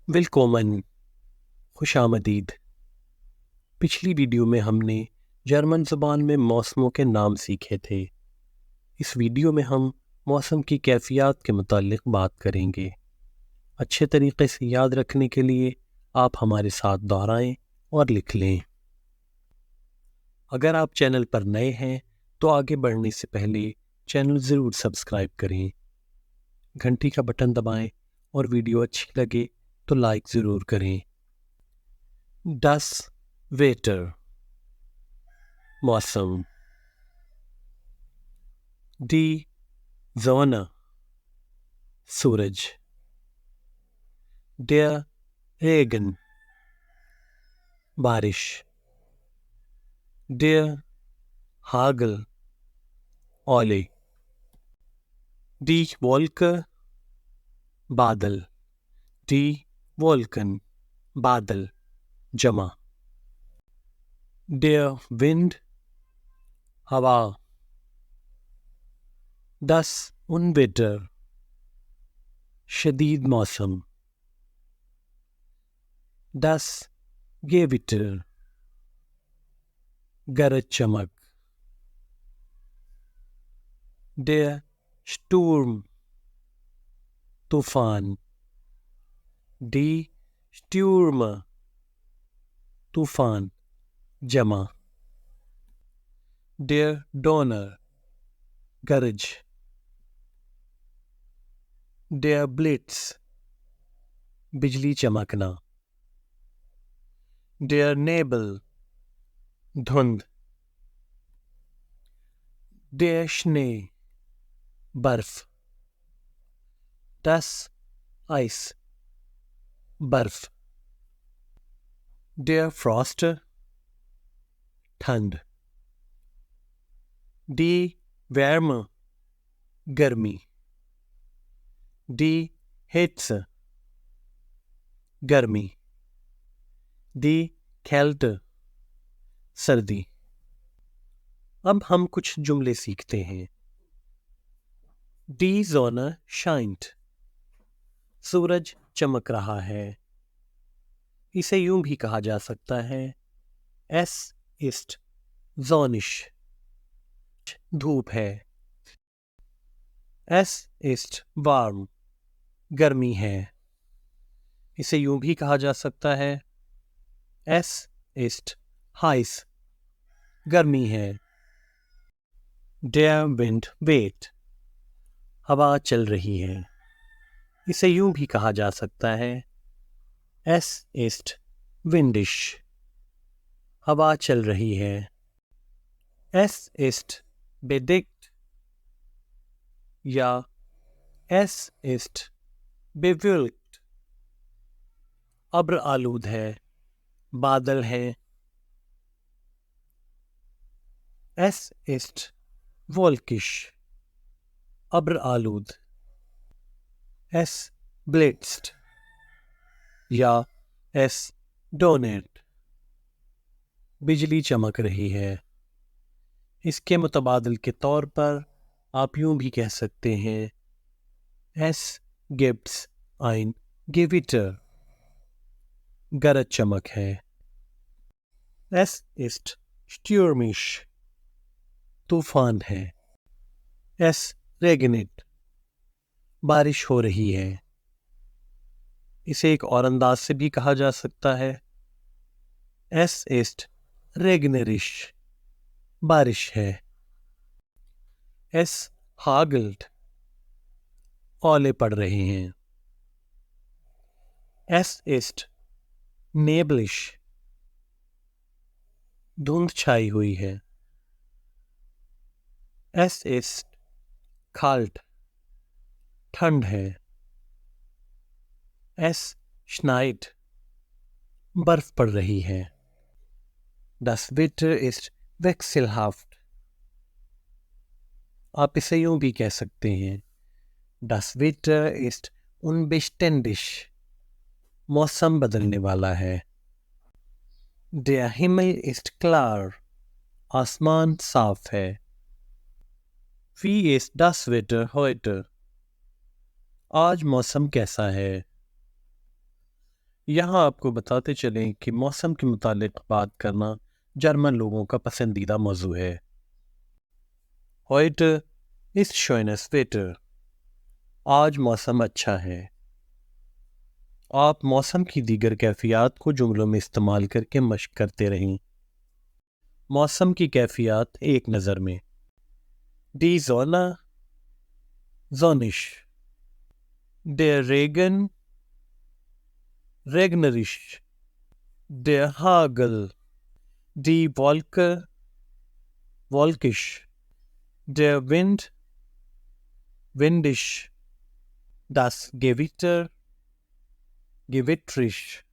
वेलकोमन, खुशामदीद। पिछली वीडियो में हमने जर्मन ज़बान में मौसमों के नाम सीखे थे। इस वीडियो में हम मौसम की कैफियत के मुताल्लिक बात करेंगे। अच्छे तरीके से याद रखने के लिए आप हमारे साथ दोहराएं और लिख लें। अगर आप चैनल पर नए हैं तो आगे बढ़ने से पहले चैनल ज़रूर सब्सक्राइब करें, घंटी का बटन दबाएं और वीडियो अच्छी लगे तो लाइक ज़रूर करें। Das Wetter, मौसम। Die Sonne, सूरज। Der Regen, बारिश। Der Hagel, ओले। Die Wolke, बादल। Die Wolken, बादल, जमा। Der Wind, हवा। Das Unwetter, शदीद मौसम। Das Gewitter, गरज चमक। Der Sturm, तूफान। Die Stürme, तूफान, जमा। Der Donner, गरज। Der Blitz, बिजली चमकना। Der Nebel, धुंध। Der Schnee, बर्फ। Das Eis, बर्फ। Der Frost, ठंड। Die Wärme, गर्मी। Die Hitze, गर्मी। Die Kälte, सर्दी। अब हम कुछ जुमले सीखते हैं। Die Sonne scheint, सूरज चमक रहा है। इसे यूं भी कहा जा सकता है Es ist sonnig, धूप है। Es ist warm, गर्मी है। इसे यूं भी कहा जा सकता है Es ist heiß, गर्मी है। Der Wind weht, हवा चल रही है। इसे यूं भी कहा जा सकता है Es ist windig, हवा चल रही है। Es ist bedeckt या Es ist bewölkt, अब्र आलूद है, बादल है। Es ist wolkig, अब्र आलूद। Es blitzt या Es donnert, बिजली चमक रही है। इसके मुतबादिल के तौर पर आप यूं भी कह सकते हैं Es gibt's ein Gewitter, गरज चमक है। Es ist stürmisch, तूफान है। Es regnet, बारिश हो रही है। इसे एक और अंदाज से भी कहा जा सकता है Es ist regnerisch, बारिश है। Es hagelt, ओले पड़ रहे हैं। Es ist neblig, धुंध छाई हुई है। Es ist kalt, ठंड है। Es schneit, बर्फ पड़ रही है। Das Wetter ist wechselhaft, आप इसे यूं भी कह सकते हैं Das Wetter ist unbeständig, मौसम बदलने वाला है। Der Himmel ist klar, आसमान साफ है। Wie ist das Wetter heute? आज मौसम कैसा है? यहाँ आपको बताते चलें कि मौसम के मुतालिक बात करना जर्मन लोगों का पसंदीदा मौजू है। Heute ist schönes Wetter। आज मौसम अच्छा है। आप मौसम की दीगर कैफियत को जुमलों में इस्तेमाल करके मश्क करते रहें। मौसम की कैफियत एक नज़र में। Die Sonne, sonnig। Der Regen, regnerisch। Der Hagel, die Wolke, wolkisch। Der Wind, windisch। Das Gewitter, gewittrisch।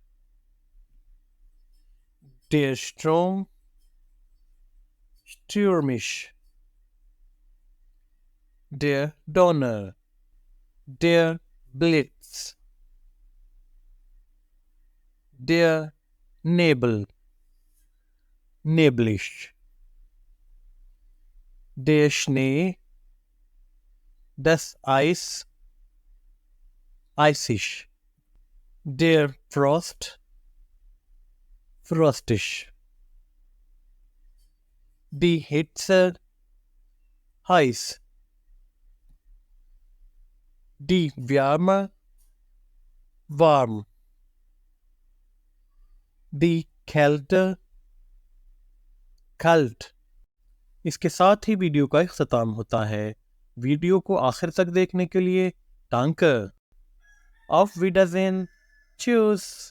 Der Strom, stürmisch। Der Donner, der Blitz। Der Nebel, neblig। Der Schnee, das Eis, eisig। Der Frost, frostig। Die Hitze, heiß। Die Wärme, warm। Die Kälte, kalt। इसके साथ ही video का इख्तिताम होता है। Video को आखिर तक देखने के लिए Danke। Auf Wiedersehen। Tschüss।